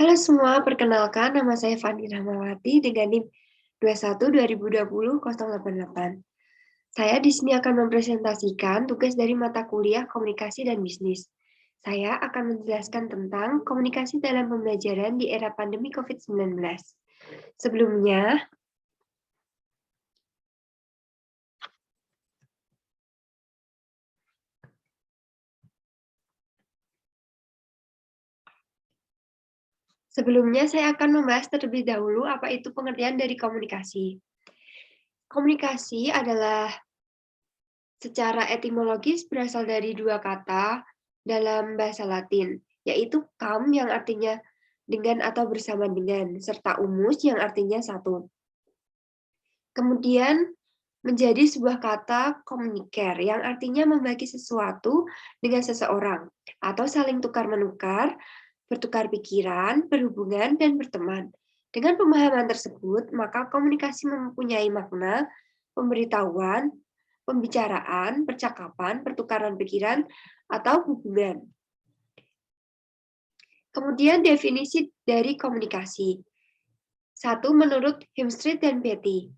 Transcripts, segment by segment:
Halo semua, perkenalkan nama saya Fani Rahmawati dengan NIM 21 2020 088. Saya di sini akan mempresentasikan tugas dari mata kuliah Komunikasi dan Bisnis. Saya akan menjelaskan tentang komunikasi dalam pembelajaran di era pandemi COVID-19. Sebelumnya, saya akan membahas terlebih dahulu apa itu pengertian dari komunikasi. Komunikasi adalah secara etimologis berasal dari dua kata dalam bahasa Latin, yaitu kam yang artinya dengan atau bersama dengan, serta umus yang artinya satu. Kemudian menjadi sebuah kata communicare yang artinya membagi sesuatu dengan seseorang atau saling tukar-menukar, bertukar pikiran, berhubungan, dan berteman. Dengan pemahaman tersebut, maka komunikasi mempunyai makna pemberitahuan, pembicaraan, percakapan, pertukaran pikiran, atau hubungan. Kemudian definisi dari komunikasi. Satu, menurut Himstreet dan Beatty.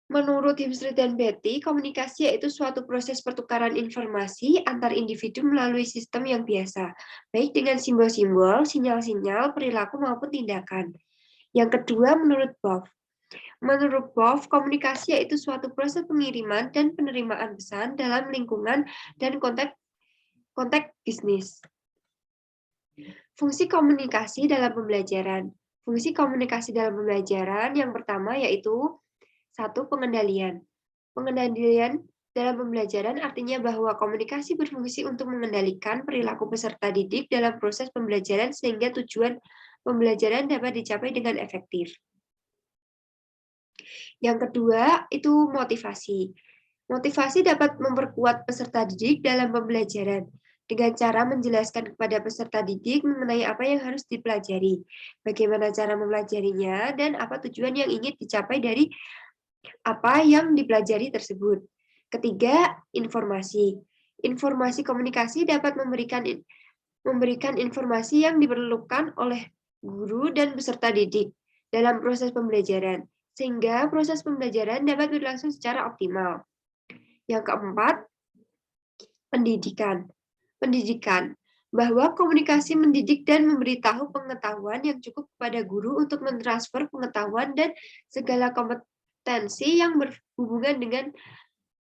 Menurut Himstreet dan Beatty, komunikasi yaitu suatu proses pertukaran informasi antar individu melalui sistem yang biasa, baik dengan simbol-simbol, sinyal-sinyal, perilaku maupun tindakan. Yang kedua, menurut Boff. Menurut Boff, komunikasi yaitu suatu proses pengiriman dan penerimaan pesan dalam lingkungan dan konteks bisnis. Fungsi komunikasi dalam pembelajaran. Fungsi komunikasi dalam pembelajaran yang pertama yaitu satu, pengendalian. Pengendalian dalam pembelajaran artinya bahwa komunikasi berfungsi untuk mengendalikan perilaku peserta didik dalam proses pembelajaran sehingga tujuan pembelajaran dapat dicapai dengan efektif. Yang kedua, itu motivasi. Motivasi dapat memperkuat peserta didik dalam pembelajaran dengan cara menjelaskan kepada peserta didik mengenai apa yang harus dipelajari, bagaimana cara mempelajarinya, dan apa tujuan yang ingin dicapai dari apa yang dipelajari tersebut. Ketiga, informasi. Informasi komunikasi dapat memberikan informasi yang diperlukan oleh guru dan peserta didik dalam proses pembelajaran, sehingga proses pembelajaran dapat berlangsung secara optimal. Yang keempat, pendidikan. Pendidikan, bahwa komunikasi mendidik dan memberitahu pengetahuan yang cukup kepada guru untuk mentransfer pengetahuan dan segala kompetensi yang berhubungan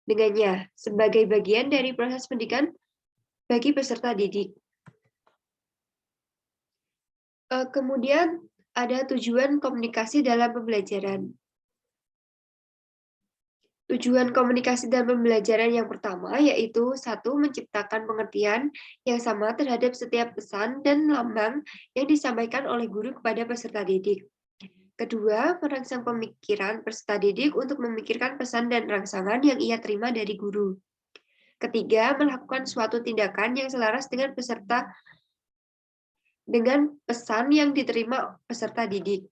dengannya sebagai bagian dari proses pendidikan bagi peserta didik. Kemudian ada tujuan komunikasi dalam pembelajaran. Tujuan komunikasi dalam pembelajaran yang pertama yaitu satu, menciptakan pengertian yang sama terhadap setiap pesan dan lambang yang disampaikan oleh guru kepada peserta didik. Kedua, merangsang pemikiran peserta didik untuk memikirkan pesan dan rangsangan yang ia terima dari guru. Ketiga, melakukan suatu tindakan yang selaras dengan pesan yang diterima peserta didik.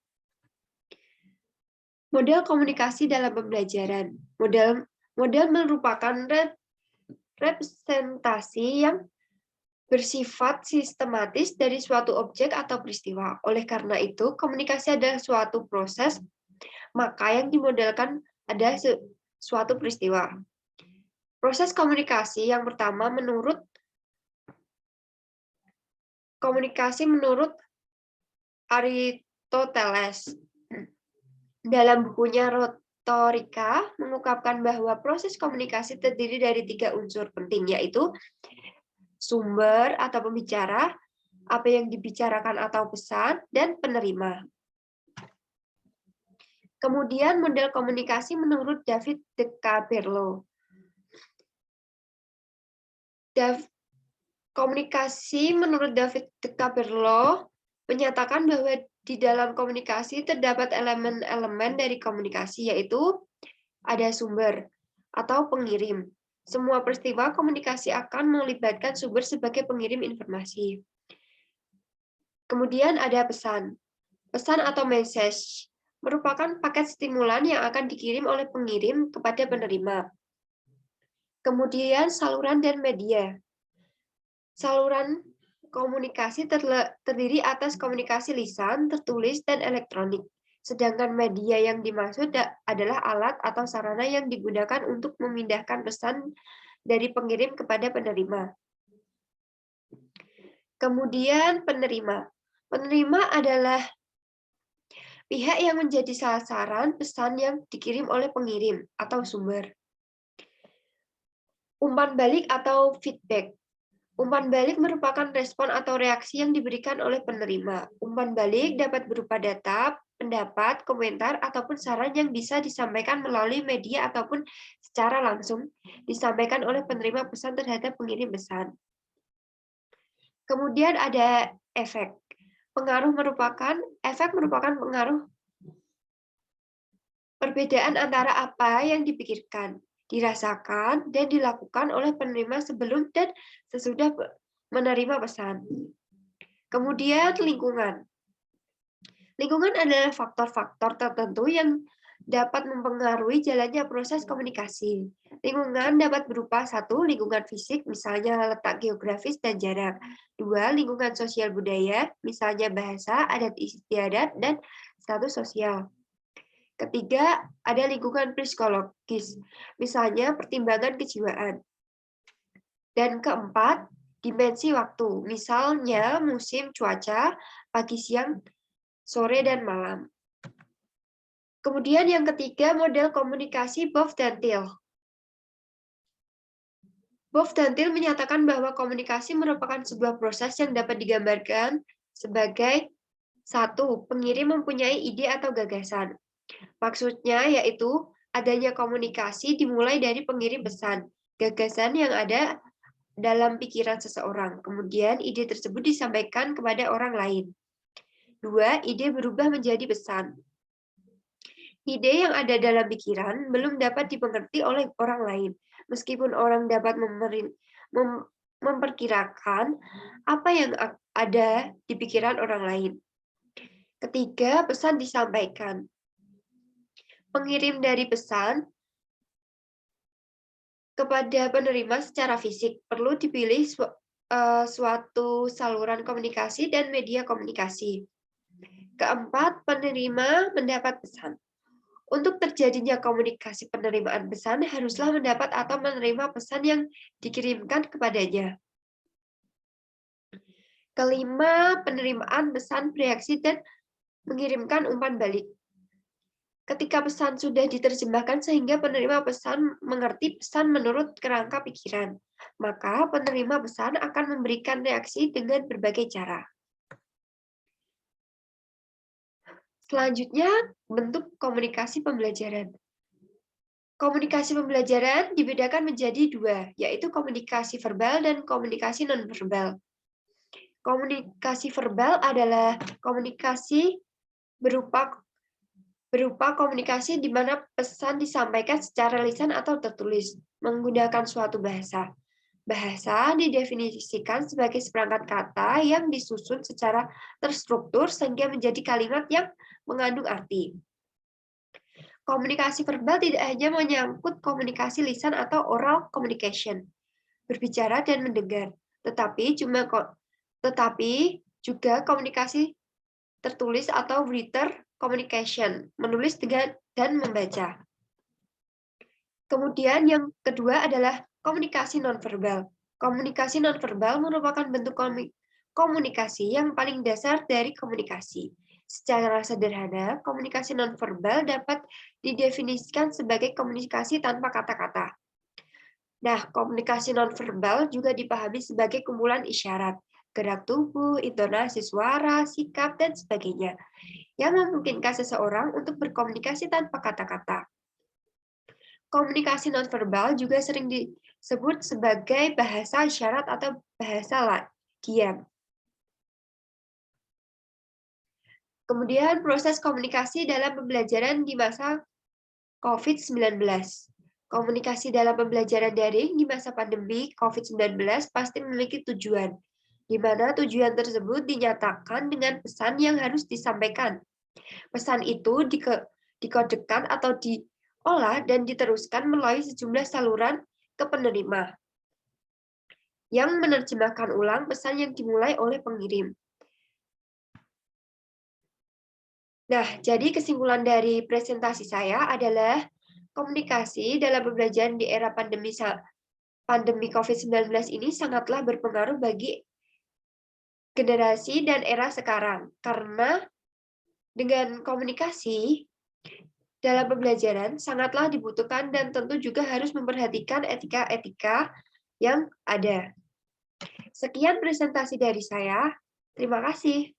Model komunikasi dalam pembelajaran. Model merupakan representasi yang bersifat sistematis dari suatu objek atau peristiwa. Oleh karena itu, komunikasi adalah suatu proses, maka yang dimodelkan adalah suatu peristiwa. Proses komunikasi yang pertama menurut Aristoteles. Dalam bukunya Retorika mengungkapkan bahwa proses komunikasi terdiri dari 3 unsur penting, yaitu sumber atau pembicara, apa yang dibicarakan atau pesan, dan penerima. Kemudian model komunikasi menurut David DeCaperlo. Komunikasi menurut David DeCaperlo menyatakan bahwa di dalam komunikasi terdapat elemen-elemen dari komunikasi, yaitu ada sumber atau pengirim. Semua peristiwa komunikasi akan melibatkan sumber sebagai pengirim informasi. Kemudian ada pesan. Pesan atau message merupakan paket stimulan yang akan dikirim oleh pengirim kepada penerima. Kemudian saluran dan media. Saluran Komunikasi terdiri atas komunikasi lisan, tertulis, dan elektronik. Sedangkan media yang dimaksud adalah alat atau sarana yang digunakan untuk memindahkan pesan dari pengirim kepada penerima. Kemudian penerima. Penerima adalah pihak yang menjadi sasaran pesan yang dikirim oleh pengirim atau sumber. Umpan balik atau feedback. Umpan balik merupakan respon atau reaksi yang diberikan oleh penerima. Umpan balik dapat berupa data, pendapat, komentar, ataupun saran yang bisa disampaikan melalui media ataupun secara langsung disampaikan oleh penerima pesan terhadap pengirim pesan. Kemudian ada efek. Efek merupakan pengaruh perbedaan antara apa yang dipikirkan, dirasakan, dan dilakukan oleh penerima sebelum dan sesudah menerima pesan. Kemudian lingkungan. Lingkungan adalah faktor-faktor tertentu yang dapat mempengaruhi jalannya proses komunikasi. Lingkungan dapat berupa 1. Lingkungan fisik, misalnya letak geografis dan jarak. 2. Lingkungan sosial budaya, misalnya bahasa, adat istiadat, dan status sosial. Ketiga, ada lingkungan psikologis, misalnya pertimbangan kejiwaan. Dan keempat, dimensi waktu, misalnya musim, cuaca, pagi, siang, sore, dan malam. Kemudian yang ketiga, model komunikasi Boff dan Thiel. Boff dan Thiel menyatakan bahwa komunikasi merupakan sebuah proses yang dapat digambarkan sebagai 1. Pengirim mempunyai ide atau gagasan. Maksudnya yaitu adanya komunikasi dimulai dari pengirim pesan, gagasan yang ada dalam pikiran seseorang. Kemudian ide tersebut disampaikan kepada orang lain. 2. Ide berubah menjadi pesan. Ide yang ada dalam pikiran belum dapat dimengerti oleh orang lain, meskipun orang dapat memperkirakan apa yang ada di pikiran orang lain. Ketiga, pesan disampaikan. Pengirim dari pesan kepada penerima secara fisik perlu dipilih suatu saluran komunikasi dan media komunikasi. Keempat, penerima mendapat pesan. Untuk terjadinya komunikasi penerimaan pesan haruslah mendapat atau menerima pesan yang dikirimkan kepadanya. Kelima, penerimaan pesan bereaksi dan mengirimkan umpan balik. Ketika pesan sudah diterjemahkan sehingga penerima pesan mengerti pesan menurut kerangka pikiran, maka penerima pesan akan memberikan reaksi dengan berbagai cara. Selanjutnya, bentuk komunikasi pembelajaran. Komunikasi pembelajaran dibedakan menjadi 2, yaitu komunikasi verbal dan komunikasi nonverbal. Komunikasi verbal adalah komunikasi berupa komunikasi di mana pesan disampaikan secara lisan atau tertulis menggunakan suatu bahasa. Bahasa didefinisikan sebagai seperangkat kata yang disusun secara terstruktur sehingga menjadi kalimat yang mengandung arti. Komunikasi verbal tidak hanya menyangkut komunikasi lisan atau oral communication, berbicara dan mendengar, tetapi juga komunikasi tertulis atau written communication, menulis dan membaca. Kemudian yang kedua adalah komunikasi nonverbal. Komunikasi nonverbal merupakan bentuk komunikasi yang paling dasar dari komunikasi. Secara sederhana, komunikasi nonverbal dapat didefinisikan sebagai komunikasi tanpa kata-kata. Nah, komunikasi nonverbal juga dipahami sebagai kumpulan isyarat, gerak tubuh, intonasi suara, sikap, dan sebagainya, yang memungkinkan seseorang untuk berkomunikasi tanpa kata-kata. Komunikasi nonverbal juga sering disebut sebagai bahasa isyarat atau bahasa diam. Kemudian proses komunikasi dalam pembelajaran di masa COVID-19. Komunikasi dalam pembelajaran daring di masa pandemi COVID-19 pasti memiliki tujuan, di mana tujuan tersebut dinyatakan dengan pesan yang harus disampaikan. Pesan itu dikodekan atau diolah dan diteruskan melalui sejumlah saluran ke penerima. yang menerjemahkan ulang pesan yang dimulai oleh pengirim. Nah, jadi kesimpulan dari presentasi saya adalah komunikasi dalam pembelajaran di era pandemi COVID-19 ini sangatlah berpengaruh bagi generasi dan era sekarang. Karena dengan komunikasi dalam pembelajaran sangatlah dibutuhkan dan tentu juga harus memperhatikan etika-etika yang ada. Sekian presentasi dari saya. Terima kasih.